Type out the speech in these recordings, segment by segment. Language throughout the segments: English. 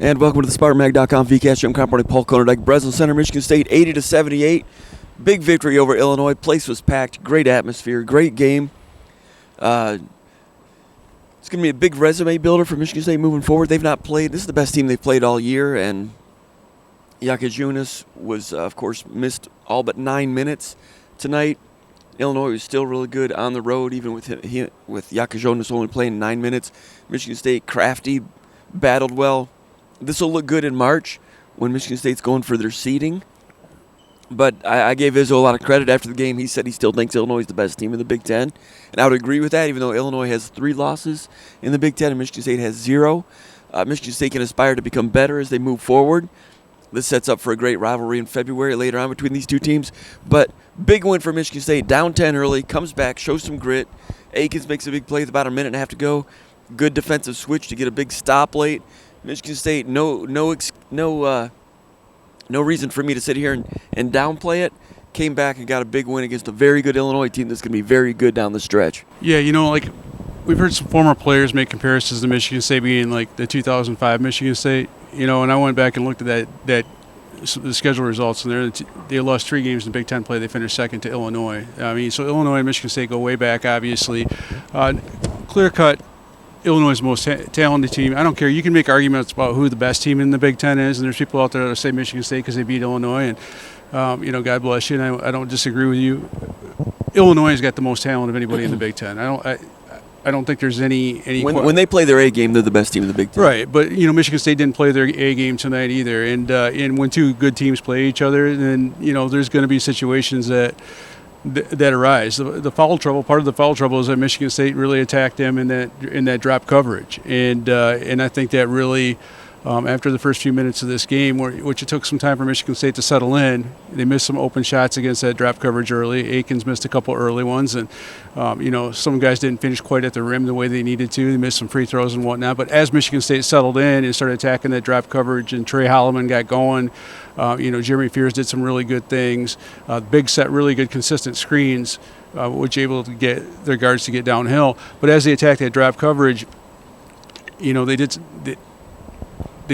And welcome to the SpartanMag.com VCast. I'm Comparoni, Paul Konyndyk. Breslau Center, Michigan State, 80-78. Big victory over Illinois. Place was packed. Great atmosphere. Great game. It's going to be a big resume builder for Michigan State moving forward. They've not played. This is the best team they've played all year. And Jonas was, of course, missed all but 9 minutes tonight. Illinois was still really good on the road, even with Jonas only playing 9 minutes. Michigan State, crafty, battled well. This will look good in March when Michigan State's going for their seeding. But I gave Izzo a lot of credit after the game. He said he still thinks Illinois is the best team in the Big Ten. And I would agree with that, even though Illinois has 3 losses in the Big Ten and Michigan State has 0. Michigan State can aspire to become better as they move forward. This sets up for a great rivalry in February later on between these two teams. But big win for Michigan State. Down 10 early, comes back, shows some grit. Akins makes a big play with about a minute and a half to go. Good defensive switch to get a big stop late. Michigan State, no reason for me to sit here and downplay it. Came back and got a big win against a very good Illinois team that's going to be very good down the stretch. Yeah, we've heard some former players make comparisons to Michigan State being like the 2005 Michigan State. And I went back and looked at the schedule results, and they lost 3 games in Big Ten play. They finished second to Illinois. So Illinois and Michigan State go way back, obviously. Clear cut. Illinois' most talented team. I don't care. You can make arguments about who the best team in the Big Ten is, and there's people out there that say Michigan State because they beat Illinois, and God bless you. And I don't disagree with you. Illinois has got the most talent of anybody in the Big Ten. I don't think there's any when they play their A game, they're the best team in the Big Ten. Right, but Michigan State didn't play their A game tonight either, and when 2 good teams play each other, then there's going to be situations that arise. The foul trouble, part of the foul trouble is that Michigan State really attacked them in that drop coverage, and I think that really after the first few minutes of this game, which it took some time for Michigan State to settle in, they missed some open shots against that drop coverage early. Akins missed a couple early ones, and some guys didn't finish quite at the rim the way they needed to. They missed some free throws and whatnot. But as Michigan State settled in and started attacking that drop coverage, and Trey Holloman got going, Jeremy Fears did some really good things. Big set, really good consistent screens, which able to get their guards to get downhill. But as they attacked that drop coverage, they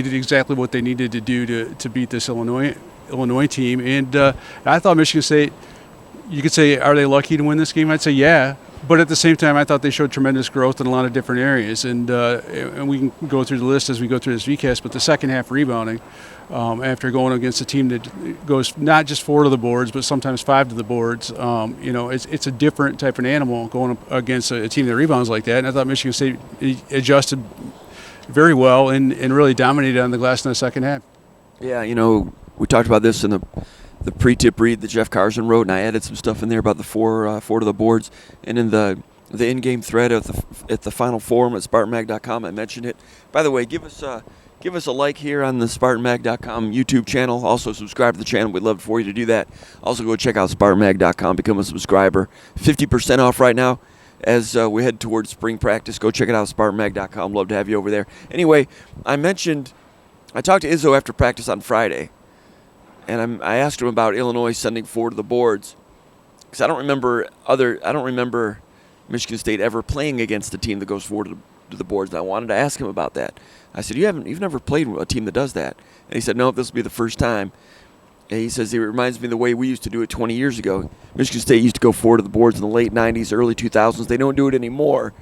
did exactly what they needed to do to beat this Illinois team. And I thought Michigan State, you could say, are they lucky to win this game? I'd say yeah. But at the same time, I thought they showed tremendous growth in a lot of different areas. And we can go through the list as we go through this VCast, but the second half rebounding, after going against a team that goes not just 4 to the boards, but sometimes 5 to the boards, it's a different type of animal going up against a team that rebounds like that. And I thought Michigan State adjusted very well and really dominated on the glass in the second half. Yeah, we talked about this in the pre-tip read that Jeff Carson wrote, and I added some stuff in there about the 4 to the boards. And in the in-game thread at the Final Forum at SpartanMag.com, I mentioned it. By the way, give us a like here on the SpartanMag.com YouTube channel. Also subscribe to the channel. We'd love for you to do that. Also go check out SpartanMag.com, become a subscriber. 50% off right now. As we head towards spring practice, go check it out, SpartanMag.com. Love to have you over there. Anyway, I talked to Izzo after practice on Friday, and I asked him about Illinois sending 4 to the boards, because I don't remember Michigan State ever playing against a team that goes 4 to the boards. And I wanted to ask him about that. I said, you've never played a team that does that? And he said, no, this will be the first time. And he says, it reminds me of the way we used to do it 20 years ago. Michigan State used to go 4 to the boards in the late 90s, early 2000s. They don't do it anymore.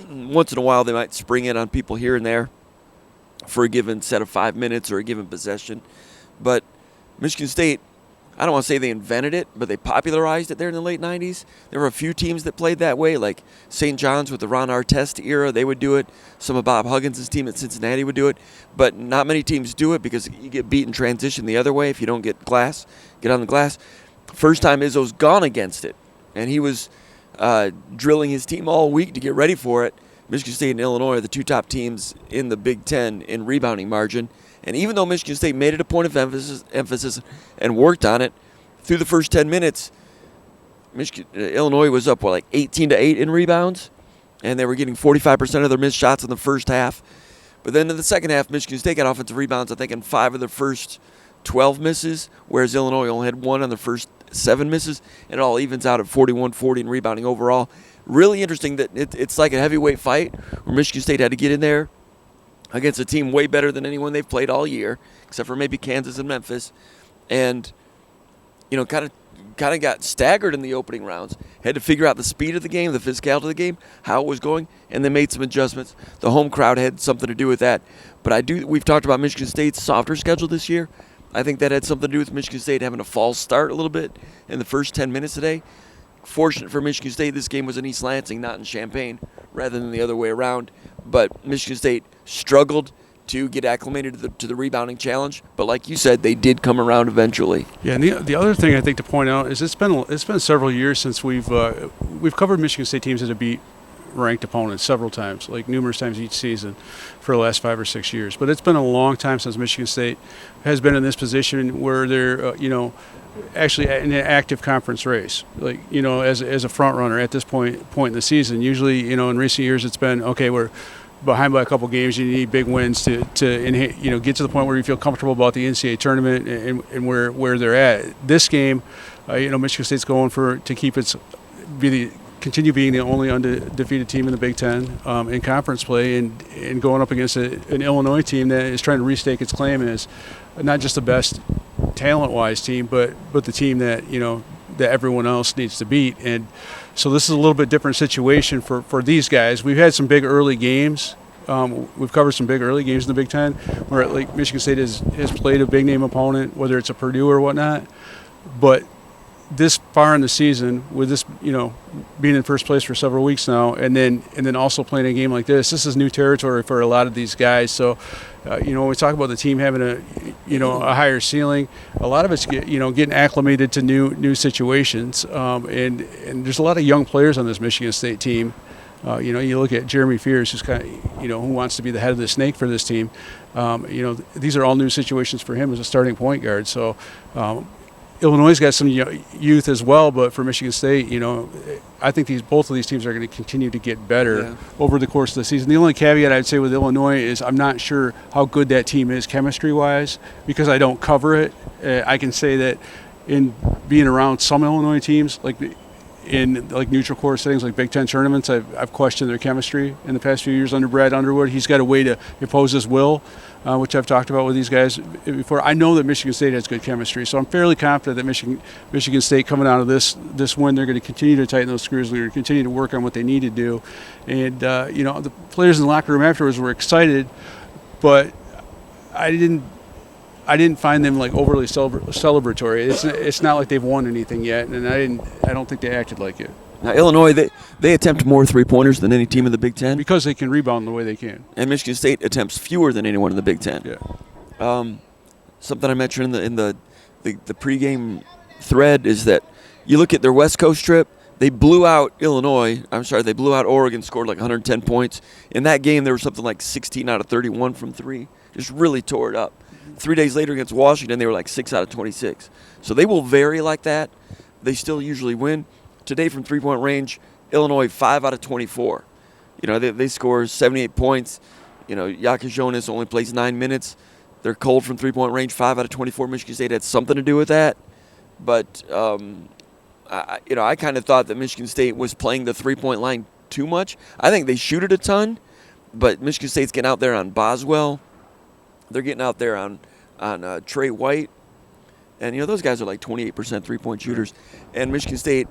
Once in a while, they might spring in on people here and there for a given set of 5 minutes or a given possession. But Michigan State, I don't want to say they invented it, but they popularized it there in the late 90s. There were a few teams that played that way, like St. John's with the Ron Artest era. They would do it. Some of Bob Huggins' team at Cincinnati would do it. But not many teams do it because you get beat in transition the other way if you don't get on the glass. First time Izzo's gone against it, and he was drilling his team all week to get ready for it. Michigan State and Illinois are the 2 top teams in the Big Ten in rebounding margin. And even though Michigan State made it a point of emphasis and worked on it, through the first 10 minutes, Illinois was up, 18-8 in rebounds, and they were getting 45% of their missed shots in the first half. But then in the second half, Michigan State got offensive rebounds, I think, in 5 of the first 12 misses, whereas Illinois only had 1 on the first 7 misses, and it all evens out at 41-40 in rebounding overall. Really interesting that it's like a heavyweight fight where Michigan State had to get in there against a team way better than anyone they've played all year, except for maybe Kansas and Memphis, and kind of got staggered in the opening rounds. Had to figure out the speed of the game, the physicality of the game, how it was going, and they made some adjustments. The home crowd had something to do with that. But we've talked about Michigan State's softer schedule this year. I think that had something to do with Michigan State having a false start a little bit in the first 10 minutes today. Fortunate for Michigan State, this game was in East Lansing, not in Champaign, rather than the other way around. But Michigan State struggled to get acclimated to the rebounding challenge. But like you said, they did come around eventually. Yeah, and the other thing I think to point out is it's been several years since we've covered Michigan State teams that have beat ranked opponents several times, like numerous times each season for the last 5 or 6 years. But it's been a long time since Michigan State has been in this position where they're actually in an active conference race, like as a front runner at this point in the season. Usually, in recent years, it's been okay. We're behind by a couple games. You need big wins to get to the point where you feel comfortable about the NCAA tournament and where they're at. This game, Michigan State's going to continue being the only undefeated team in the Big Ten in conference play, and going up against an Illinois team that is trying to restake its claim as not just the best talent-wise team, but the team that that everyone else needs to beat. And so this is a little bit different situation for these guys. We've had some big early games. We've covered some big early games in the Big Ten where like Michigan State has played a big-name opponent, whether it's a Purdue or whatnot. But this far in the season, with this, being in first place for several weeks now, and then also playing a game like this is new territory for a lot of these guys. So, when we talk about the team having a higher ceiling, a lot of it's getting acclimated to new situations. And there's a lot of young players on this Michigan State team. You look at Jeremy Fears, who's kind of, who wants to be the head of the snake for this team. These are all new situations for him as a starting point guard. So. Illinois' got some youth as well, but for Michigan State, I think both of these teams are going to continue to get better over the course of the season. The only caveat I'd say with Illinois is I'm not sure how good that team is chemistry-wise because I don't cover it. I can say that in being around some Illinois teams, like in like neutral court settings, like Big Ten tournaments, I've questioned their chemistry in the past few years under Brad Underwood. He's got a way to impose his will, which I've talked about with these guys before. I know that Michigan State has good chemistry, so I'm fairly confident that Michigan State coming out of this win, they're going to continue to tighten those screws. They're going to continue to work on what they need to do. And, the players in the locker room afterwards were excited, but I didn't find them like overly celebratory. It's not like they've won anything yet, and I don't think they acted like it. Now Illinois, they attempt more 3-pointers than any team in the Big Ten because they can rebound the way they can. And Michigan State attempts fewer than anyone in the Big Ten. Yeah. Something I mentioned in the pregame thread is that you look at their West Coast trip. They blew out They blew out Oregon, scored like 110 points. In that game, there was something like 16 out of 31 from three. Just really tore it up. 3 days later against Washington, they were like 6 out of 26. So they will vary like that. They still usually win. Today from three-point range, Illinois 5 out of 24. They score 78 points. Jaka Jonas only plays 9 minutes. They're cold from three-point range, 5 out of 24. Michigan State had something to do with that. But, I kind of thought that Michigan State was playing the three-point line too much. I think they shoot it a ton, but Michigan State's getting out there on Boswell. They're getting out there on Trey White. And, those guys are like 28% three-point shooters. And Michigan State,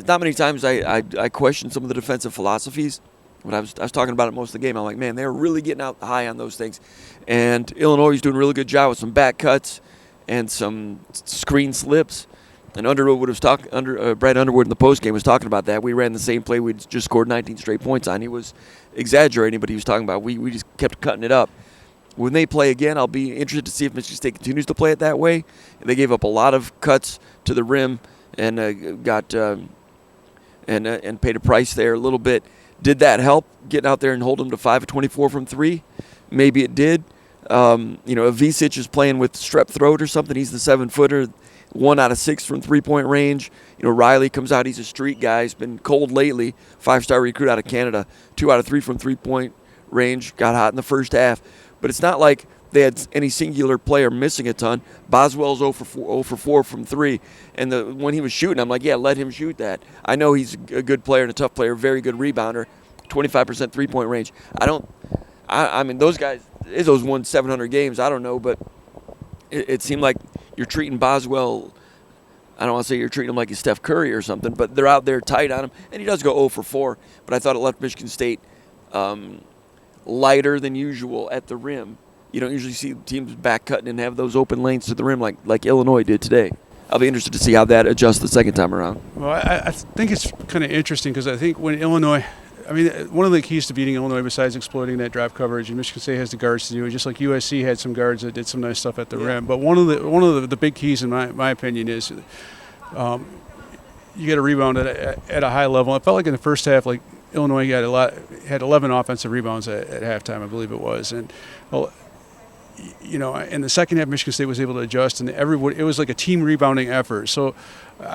not many times I questioned some of the defensive philosophies. But I was talking about it most of the game. I'm like, man, they're really getting out high on those things. And Illinois is doing a really good job with some back cuts and some screen slips. And Underwood Brad Underwood in the postgame was talking about that. We ran the same play we'd just scored 19 straight points on. He was exaggerating, but he was talking about we just kept cutting it up. When they play again, I'll be interested to see if Michigan State continues to play it that way. They gave up a lot of cuts to the rim and and paid a price there a little bit. Did that help getting out there and hold them to 5 of 24 from three? Maybe it did. Avicic is playing with strep throat or something. He's the 7-footer, 1 out of 6 from three-point range. Riley comes out. He's a street guy. He's been cold lately. 5-star recruit out of Canada. 2 out of 3 from three-point range. Got hot in the first half. But it's not like they had any singular player missing a ton. Boswell's 0 for 4 from 3. And when he was shooting, I'm like, yeah, let him shoot that. I know he's a good player and a tough player, very good rebounder, 25% three-point range. I mean, those guys, Izzo's won 700 games. I don't know, but it seemed like you're treating Boswell. I don't want to say you're treating him like he's Steph Curry or something, but they're out there tight on him, and he does go 0 for 4. But I thought it left Michigan State lighter than usual at the rim. You don't usually see teams back cutting and have those open lanes to the rim like Illinois did today. I'll be interested to see how that adjusts the second time around. Well, I think it's kind of interesting because I think when Illinois, I mean, one of the keys to beating Illinois besides exploiting that drop coverage, and Michigan State has the guards to do it, just like USC had some guards that did some nice stuff at the rim. But one of the big keys, in my opinion, is you got to rebound at a high level. I felt like in the first half, like Illinois had 11 offensive rebounds at halftime, I believe it was, and you know, in the second half, Michigan State was able to adjust, and it was like a team rebounding effort. So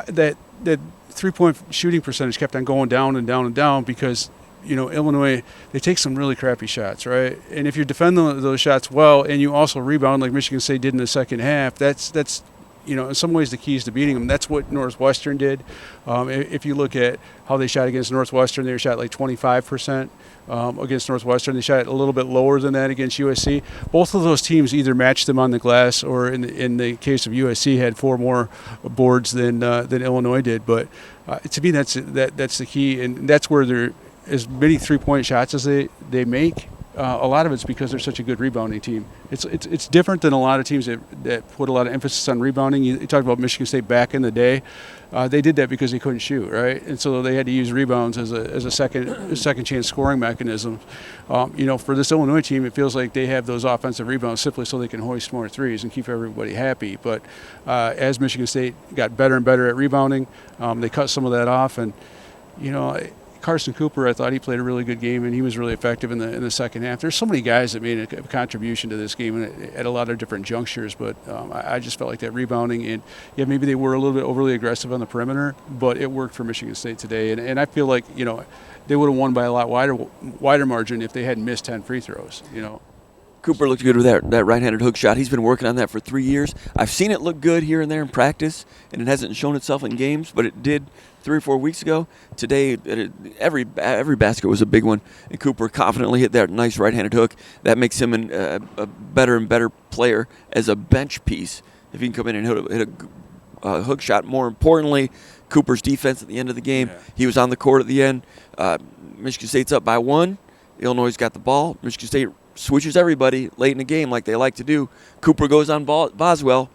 that 3-point shooting percentage kept on going down and down and down because, you know, Illinois, they take some really crappy shots, right? And if you defend those shots well and you also rebound like Michigan State did in the second half, that's you know, in some ways the keys to beating them. That's what Northwestern did. If you look at how they shot against Northwestern, they shot like 25%. Against Northwestern, they shot a little bit lower than that against USC. Both of those teams either matched them on the glass, or in the case of USC, had 4 more boards than Illinois did. But to me, that's the key, and that's where there as many 3-point shots as they make. A lot of it's because they're such a good rebounding team. It's different than a lot of teams that put a lot of emphasis on rebounding. You talked about Michigan State back in the day. They did that because they couldn't shoot, right? And so they had to use rebounds as a second chance scoring mechanism. You know, for this Illinois team, it feels like they have those offensive rebounds simply so they can hoist more threes and keep everybody happy. But as Michigan State got better and better at rebounding, they cut some of that off. And, you know, Carson Cooper, I thought he played a really good game, and he was really effective in the second half. There's so many guys that made a contribution to this game at a lot of different junctures, but I just felt like that rebounding, and yeah, maybe they were a little bit overly aggressive on the perimeter, but it worked for Michigan State today, and I feel like, you know, they would have won by a lot wider margin if they hadn't missed 10 free throws, you know. Cooper looked good with that right-handed hook shot. He's been working on that for 3 years. I've seen it look good here and there in practice, and it hasn't shown itself in games, but it did 3 or 4 weeks ago. Today, every basket was a big one, and Cooper confidently hit that nice right-handed hook. That makes him a better and better player as a bench piece if he can come in and hit a hook shot. More importantly, Cooper's defense at the end of the game. Yeah. He was on the court at the end. Michigan State's up by 1. Illinois got the ball. Michigan State switches everybody late in the game like they like to do. Cooper goes on Boswell.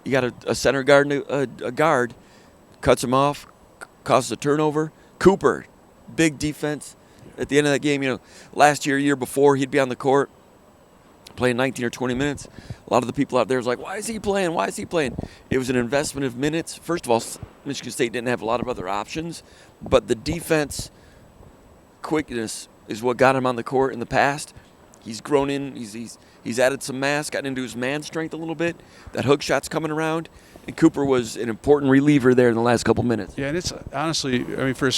You got a center guard and a guard. Cuts him off, causes a turnover. Cooper, big defense. At the end of that game, you know, last year before, he'd be on the court playing 19 or 20 minutes. A lot of the people out there was like, why is he playing? Why is he playing? It was an investment of minutes. First of all, Michigan State didn't have a lot of other options, but the defense quickness is what got him on the court in the past. He's grown in. He's added some mass, gotten into his man strength a little bit. That hook shot's coming around, and Cooper was an important reliever there in the last couple minutes. Yeah, and it's honestly, I mean, for a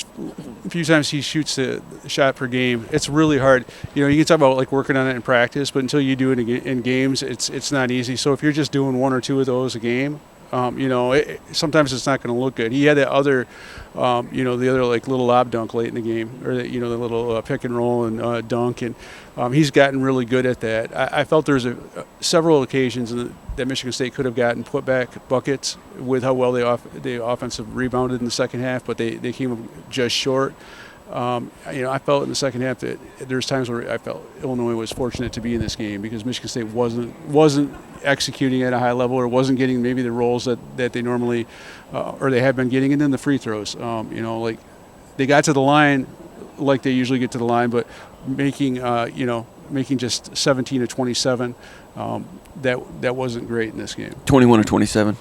few times he shoots a shot per game, it's really hard. You know, you can talk about like working on it in practice, but until you do it in games, it's not easy. So if you're just doing 1 or 2 of those a game, you know, sometimes it's not going to look good. He had that other, you know, the other like little lob dunk late in the game, or you know, the little pick and roll and dunk, and he's gotten really good at that. I felt there's several occasions that Michigan State could have gotten put back buckets with how well they offensive rebounded in the second half, but they came just short. You know, I felt in the second half that there's times where I felt Illinois was fortunate to be in this game because Michigan State wasn't executing at a high level, or wasn't getting maybe the roles that they normally or they have been getting, and then the free throws. You know, like they got to the line like they usually get to the line, but making just 17 to 27, that wasn't great in this game. 21 to 27.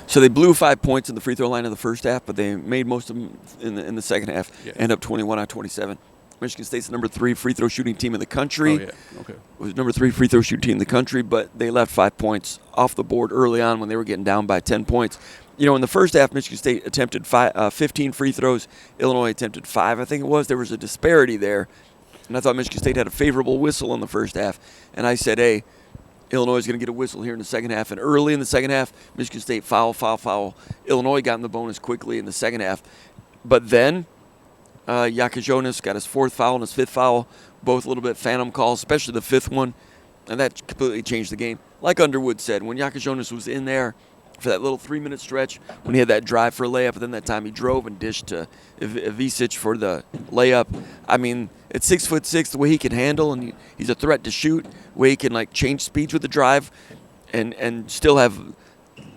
So they blew 5 points in the free throw line in the first half, but they made most of them in the second half. Yeah. End up 21 out of 27. Michigan State's the number 3 free throw shooting team in the country. Oh, yeah. Okay. It was number 3 free throw shooting team in the country, but they left 5 points off the board early on when they were getting down by 10 points. You know, in the first half, Michigan State attempted 15 free throws. Illinois attempted 5, I think it was. There was a disparity there, and I thought Michigan State had a favorable whistle in the first half. And I said, hey, Illinois is going to get a whistle here in the second half. And early in the second half, Michigan State foul. Illinois got in the bonus quickly in the second half. But then Jaka Jonas got his 4th foul and his 5th foul both a little bit phantom calls, especially the fifth one, and that completely changed the game. Like Underwood said, when Jaka Jonas was in there for that little 3-minute stretch, when he had that drive for a layup, and then that time he drove and dished to Ivisic for the layup. I mean, at 6'6", the way he can handle, and he's a threat to shoot, the way he can like change speeds with the drive, and still have,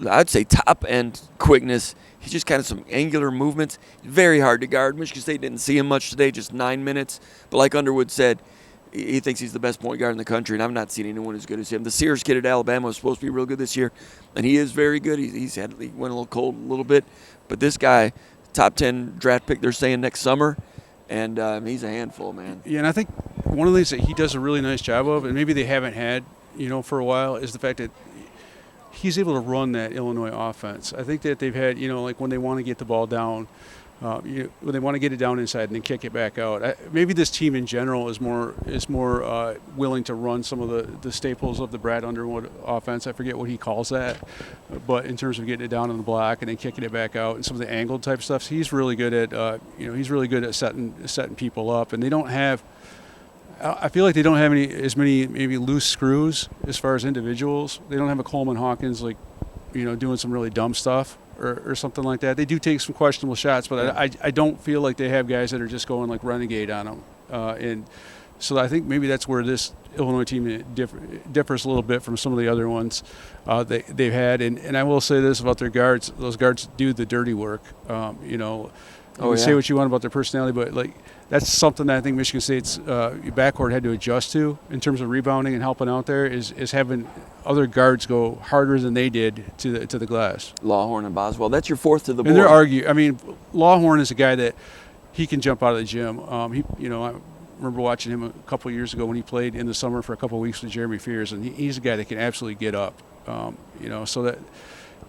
I'd say, top end quickness. He's just kind of some angular movements. Very hard to guard. Michigan State didn't see him much today, just 9 minutes. But like Underwood said, he thinks he's the best point guard in the country, and I've not seen anyone as good as him. The Sears kid at Alabama was supposed to be real good this year, and he is very good. He went a little cold a little bit. But this guy, top 10 draft pick, they're saying next summer, and he's a handful, man. Yeah, and I think one of the things that he does a really nice job of, and maybe they haven't had, for a while, is the fact that he's able to run that Illinois offense. I think that they've had, like when they want to get the ball down, when they want to get it down inside and then kick it back out. Maybe this team in general is more willing to run some of the staples of the Brad Underwood offense. I forget what he calls that, but in terms of getting it down on the block and then kicking it back out and some of the angled type stuff, he's really good at. He's really good at setting people up, and they don't have. I feel like they don't have as many maybe loose screws as far as individuals. They don't have a Coleman Hawkins doing some really dumb stuff or something like that. They do take some questionable shots, but I don't feel like they have guys that are just going like renegade on them. And so I think maybe that's where this Illinois team differs a little bit from some of the other ones they've had. And I will say this about their guards: those guards do the dirty work. Say what you want about their personality, but that's something that I think Michigan State's backcourt had to adjust to in terms of rebounding and helping out there is having other guards go harder than they did to the glass. Lawhorn and Boswell. That's your fourth to the board. And they're Lawhorn is a guy that he can jump out of the gym. I remember watching him a couple of years ago when he played in the summer for a couple of weeks with Jeremy Fears, and he's a guy that can absolutely get up. So that.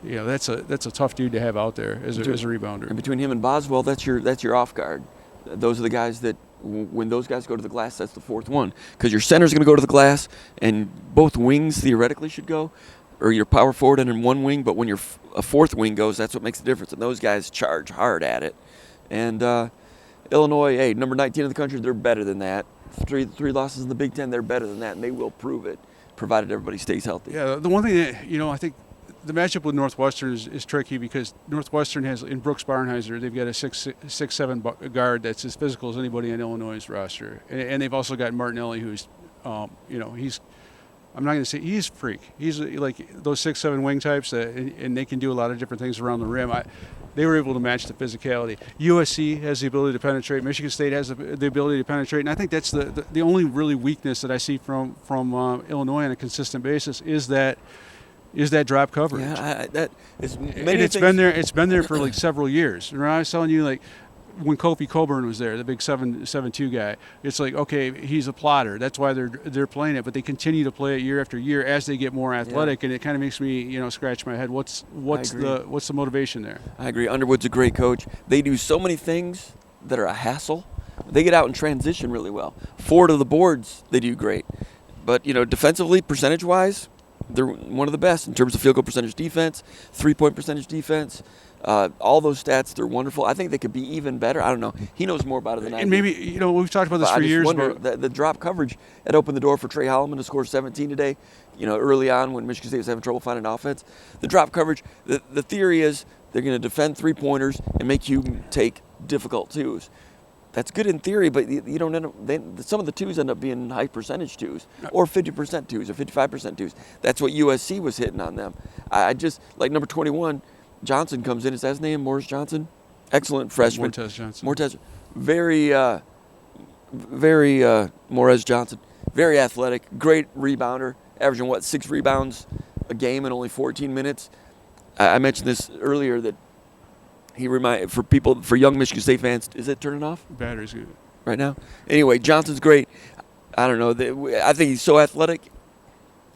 That's a tough dude to have out there as a rebounder. And between him and Boswell, that's your off guard. Those are the guys that, when those guys go to the glass, that's the fourth one. Because your center's going to go to the glass, and both wings theoretically should go, or your power forward and in one wing. But when a fourth wing goes, that's what makes the difference. And those guys charge hard at it. And Illinois, number 19 in the country, they're better than that. Three losses in the Big Ten, they're better than that, and they will prove it, provided everybody stays healthy. Yeah, the one thing that I think. The matchup with Northwestern is tricky because Northwestern has, in Brooks Barnheiser, they've got a 6'7" guard that's as physical as anybody on Illinois' roster. And they've also got Martinelli, who's, he's, I'm not going to say he's a freak. He's like those 6'7" wing types, and they can do a lot of different things around the rim. They were able to match the physicality. USC has the ability to penetrate. Michigan State has the ability to penetrate. And I think that's the only really weakness that I see from Illinois on a consistent basis is that drop coverage. Yeah, it's been there. It's been there for like several years. Remember I was telling you, like when Kofi Coburn was there, the big 7'2" guy. It's like, okay, he's a plotter. That's why they're playing it. But they continue to play it year after year as they get more athletic, and it kind of makes me scratch my head. What's the motivation there? I agree. Underwood's a great coach. They do so many things that are a hassle. They get out and transition really well. Forward to the boards, they do great. But defensively, percentage-wise, they're one of the best in terms of field goal percentage defense, 3-point percentage defense. All those stats, they're wonderful. I think they could be even better. I don't know. He knows more about it than I do. And maybe, we've talked about this for years. The drop coverage had opened the door for Trey Holloman to score 17 today, early on when Michigan State was having trouble finding offense. The drop coverage, the theory is they're going to defend three-pointers and make you take difficult twos. That's good in theory, but you don't end up. Some of the twos end up being high percentage twos, or 50% twos, or 55% twos. That's what USC was hitting on them. I just like number 21, Johnson comes in. Is that his name, Morris Johnson? Excellent freshman. Mortez Johnson. Mortez, very Morez Johnson, very athletic, great rebounder, averaging 6 rebounds a game in only 14 minutes. I mentioned this earlier that. For young Michigan State fans, is it turning off? Battery's good. Right now? Anyway, Johnson's great. I don't know. I think he's so athletic.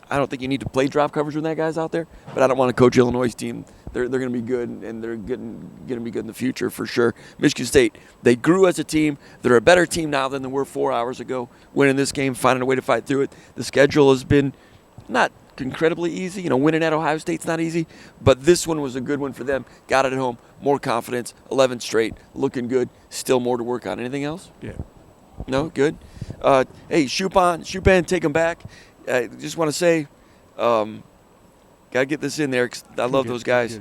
I don't think you need to play drop coverage when that guy's out there, but I don't want to coach Illinois' team. They're going to be good, and they're going to be good in the future for sure. Michigan State, they grew as a team. They're a better team now than they were 4 hours ago, winning this game, finding a way to fight through it. The schedule has been not incredibly easy. Winning at Ohio State's not easy, but this one was a good one for them. Got it at home, more confidence, 11 straight, looking good. Still more to work on. Anything else? Yeah. No? Good? Hey, Shupan, take them back. I just want to say, got to get this in there 'cause I love those guys.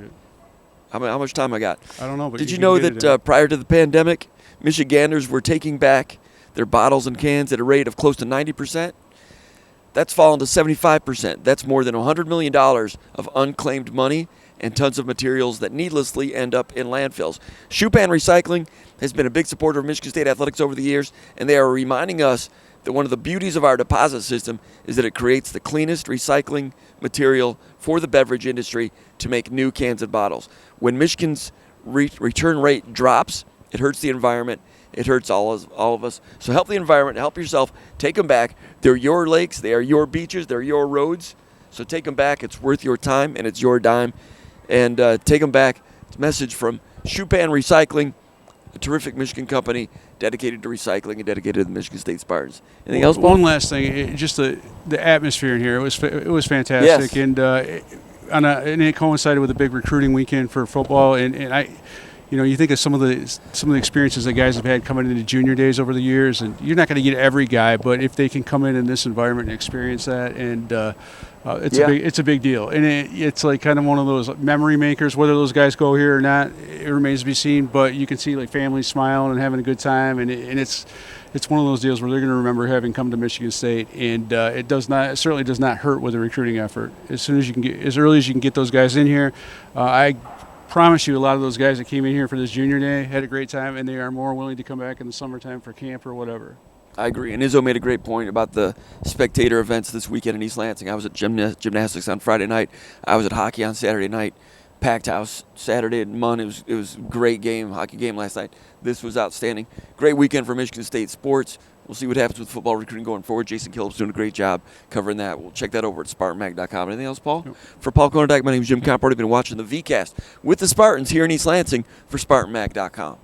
How much time I got? I don't know, but did you know that prior to the pandemic, Michiganders were taking back their bottles and cans at a rate of close to 90%? That's fallen to 75%. That's more than $100 million of unclaimed money and tons of materials that needlessly end up in landfills. Shupan Recycling has been a big supporter of Michigan State athletics over the years, and they are reminding us that one of the beauties of our deposit system is that it creates the cleanest recycling material for the beverage industry to make new cans and bottles. When Michigan's return rate drops, it hurts the environment. It hurts all of us. So help the environment, help yourself, take them back. They're your lakes, they are your beaches, they're your roads. So take them back. It's worth your time and it's your dime. And take them back. It's a message from Shupan Recycling, a terrific Michigan company dedicated to recycling and dedicated to the Michigan State Spartans. Anything else, Paul? One last thing, just the atmosphere in here. It was fantastic, Yes. And it coincided with a big recruiting weekend for football. And I, you think of some of the experiences that guys have had coming into junior days over the years, and you're not going to get every guy, but if they can come in this environment and experience that, and it's a big deal, and it's like kind of one of those memory makers. Whether those guys go here or not, it remains to be seen. But you can see like families smiling and having a good time, and it's one of those deals where they're going to remember having come to Michigan State, and it certainly does not hurt with a recruiting effort. As early as you can get those guys in here, I promise you, a lot of those guys that came in here for this junior day had a great time, and they are more willing to come back in the summertime for camp or whatever. I agree. And Izzo made a great point about the spectator events this weekend in East Lansing. I was at gymnastics on Friday night. I was at hockey on Saturday night. Packed house Saturday at Munn. It was a great game, hockey game last night. This was outstanding. Great weekend for Michigan State sports. We'll see what happens with football recruiting going forward. Jason Killip's doing a great job covering that. We'll check that over at SpartanMag.com. Anything else, Paul? Nope. For Paul Konyndyk, my name is Jim Comparoni. I've been watching the VCast with the Spartans here in East Lansing for SpartanMag.com.